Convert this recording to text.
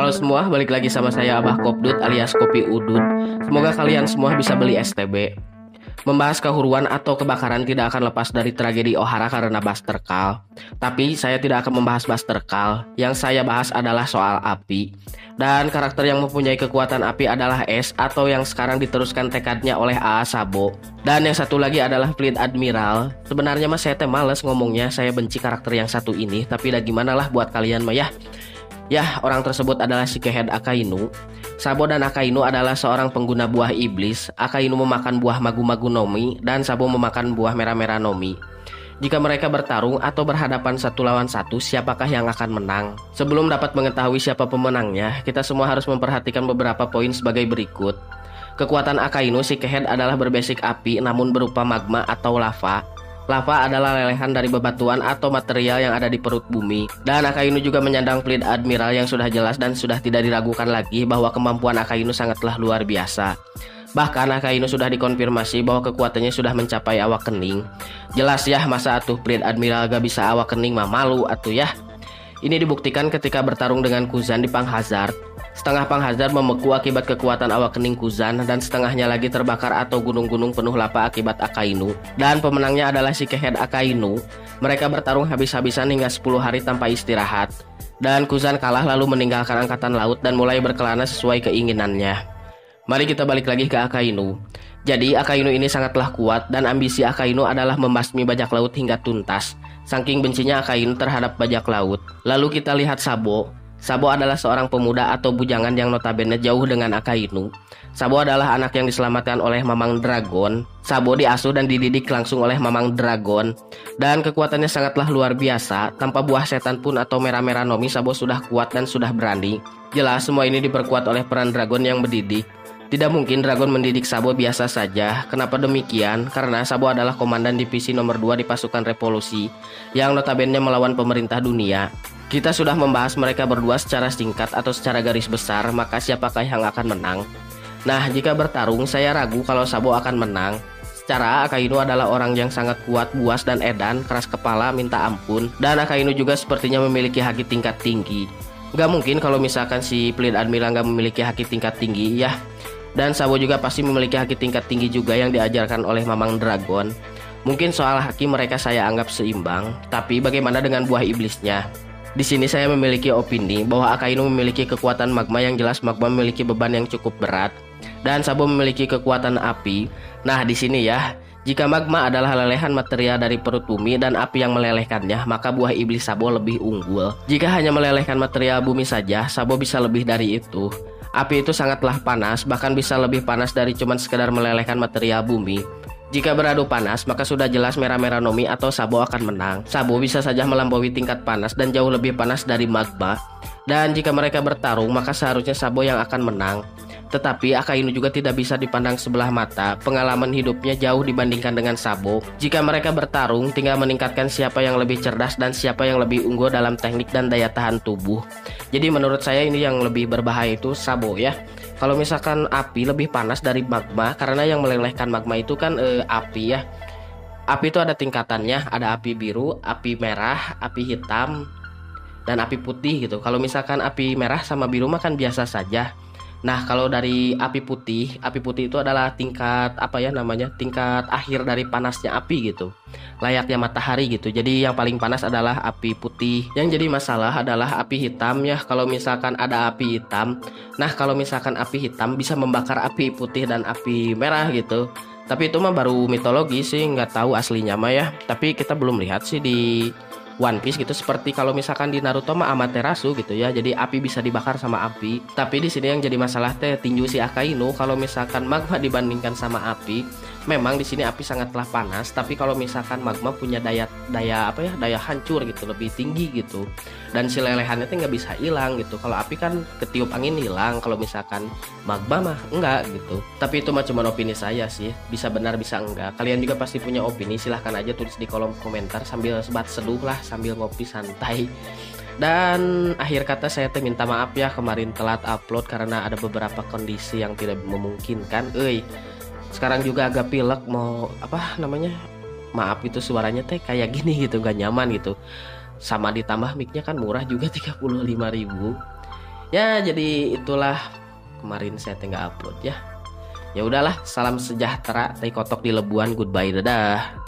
Halo semua, balik lagi sama saya Abah Kopdut alias Kopi Udud. Semoga kalian semua bisa beli STB. Membahas kehuruan atau kebakaran tidak akan lepas dari tragedi Ohara karena Buster Call. Tapi saya tidak akan membahas Buster Call. Yang saya bahas adalah soal api. Dan karakter yang mempunyai kekuatan api adalah S atau yang sekarang diteruskan tekadnya oleh A.A. Sabo. Dan yang satu lagi adalah Fleet Admiral. Sebenarnya mah saya males ngomongnya, saya benci karakter yang satu ini. Tapi dah gimana lah buat kalian mah ya. Yah, orang tersebut adalah Shikehead Akainu. Sabo dan Akainu adalah seorang pengguna buah iblis. Akainu memakan buah magu-magu Nomi dan Sabo memakan buah merah-merah Nomi. Jika mereka bertarung atau berhadapan satu lawan satu, siapakah yang akan menang? Sebelum dapat mengetahui siapa pemenangnya, kita semua harus memperhatikan beberapa poin sebagai berikut. Kekuatan Akainu Shikehead adalah berbasic api namun berupa magma atau lava. Lava adalah lelehan dari bebatuan atau material yang ada di perut bumi. Dan Akainu juga menyandang Fleet Admiral yang sudah jelas dan sudah tidak diragukan lagi bahwa kemampuan Akainu sangatlah luar biasa. Bahkan Akainu sudah dikonfirmasi bahwa kekuatannya sudah mencapai awak kening. Jelas ya, masa atuh Fleet Admiral gak bisa awak kening mah malu atuh ya. Ini dibuktikan ketika bertarung dengan Kuzan di Pang Hazard. Setengah Pang Hazard membeku akibat kekuatan awak kening Kuzan dan setengahnya lagi terbakar atau gunung-gunung penuh lava akibat Akainu. Dan pemenangnya adalah Shikehead Akainu. Mereka bertarung habis-habisan hingga 10 hari tanpa istirahat. Dan Kuzan kalah lalu meninggalkan angkatan laut dan mulai berkelana sesuai keinginannya. Mari kita balik lagi ke Akainu. Jadi Akainu ini sangatlah kuat dan ambisi Akainu adalah membasmi bajak laut hingga tuntas. Saking bencinya Akainu terhadap bajak laut. Lalu kita lihat Sabo. Sabo adalah seorang pemuda atau bujangan yang notabene jauh dengan Akainu. Sabo adalah anak yang diselamatkan oleh Mamang Dragon. Sabo diasuh dan dididik langsung oleh Mamang Dragon. Dan kekuatannya sangatlah luar biasa. Tanpa buah setan pun atau merah-merah Nomi, Sabo sudah kuat dan sudah berani. Jelas semua ini diperkuat oleh peran Dragon yang mendidik. Tidak mungkin Dragon mendidik Sabo biasa saja. Kenapa demikian? Karena Sabo adalah komandan divisi nomor 2 di pasukan revolusi yang notabene melawan pemerintah dunia. Kita sudah membahas mereka berdua secara singkat atau secara garis besar, maka siapakah yang akan menang? Nah, jika bertarung saya ragu kalau Sabo akan menang. Secara Akainu adalah orang yang sangat kuat, buas dan edan, keras kepala, minta ampun. Dan Akainu juga sepertinya memiliki haki tingkat tinggi. Gak mungkin kalau misalkan si Fleet Admiral gak memiliki haki tingkat tinggi ya. Dan Sabo juga pasti memiliki haki tingkat tinggi juga yang diajarkan oleh Mamang Dragon. Mungkin soal haki mereka saya anggap seimbang, tapi bagaimana dengan buah iblisnya? Di sini saya memiliki opini bahwa Akainu memiliki kekuatan magma yang jelas magma memiliki beban yang cukup berat dan Sabo memiliki kekuatan api. Nah, di sini ya, jika magma adalah lelehan material dari perut bumi dan api yang melelehkannya, maka buah iblis Sabo lebih unggul. Jika hanya melelehkan material bumi saja, Sabo bisa lebih dari itu. Api itu sangatlah panas, bahkan bisa lebih panas dari cuman sekedar melelehkan material bumi. Jika beradu panas, maka sudah jelas merah-merah Nomi atau Sabo akan menang. Sabo bisa saja melampaui tingkat panas dan jauh lebih panas dari magma. Dan jika mereka bertarung, maka seharusnya Sabo yang akan menang. Tetapi Akainu juga tidak bisa dipandang sebelah mata. Pengalaman hidupnya jauh dibandingkan dengan Sabo. Jika mereka bertarung, tinggal meningkatkan siapa yang lebih cerdas dan siapa yang lebih unggul dalam teknik dan daya tahan tubuh. Jadi menurut saya ini yang lebih berbahaya itu Sabo ya. Kalau misalkan api lebih panas dari magma, karena yang melelehkan magma itu kan api ya. Api itu ada tingkatannya, ada api biru, api merah, api hitam, dan api putih gitu. Kalau misalkan api merah sama biru mah kan biasa saja. Nah, kalau dari api putih itu adalah tingkat apa ya namanya? Tingkat akhir dari panasnya api gitu. Layaknya matahari gitu. Jadi yang paling panas adalah api putih. Yang jadi masalah adalah api hitam ya. Kalau misalkan ada api hitam, nah kalau misalkan api hitam bisa membakar api putih dan api merah gitu. Tapi itu mah baru mitologi sih, nggak tahu aslinya mah ya. Tapi kita belum lihat sih di One Piece gitu, seperti kalau misalkan di Naruto mah Amaterasu gitu ya. Jadi api bisa dibakar sama api. Tapi di sini yang jadi masalah teh tinju si Akainu. Kalau misalkan magma dibandingkan sama api, memang di sini api sangatlah panas. Tapi kalau misalkan magma punya daya hancur gitu, lebih tinggi gitu. Dan si lelehannya tuh nggak bisa hilang gitu. Kalau api kan ketiup angin hilang. Kalau misalkan magma mah enggak gitu. Tapi itu mah cuma opini saya sih. Bisa benar bisa enggak. Kalian juga pasti punya opini. Silahkan aja tulis di kolom komentar sambil sebat seduh lah, sambil ngopi santai. Dan akhir kata saya minta maaf ya kemarin telat upload karena ada beberapa kondisi yang tidak memungkinkan. Sekarang juga agak pilek mau maaf gitu, suaranya teh kayak gini gitu, gak nyaman gitu. Sama ditambah micnya kan murah juga 35.000. Ya, jadi itulah kemarin saya tinggal upload ya. Ya udahlah, salam sejahtera, tai kotok di Lebuan, goodbye, dadah.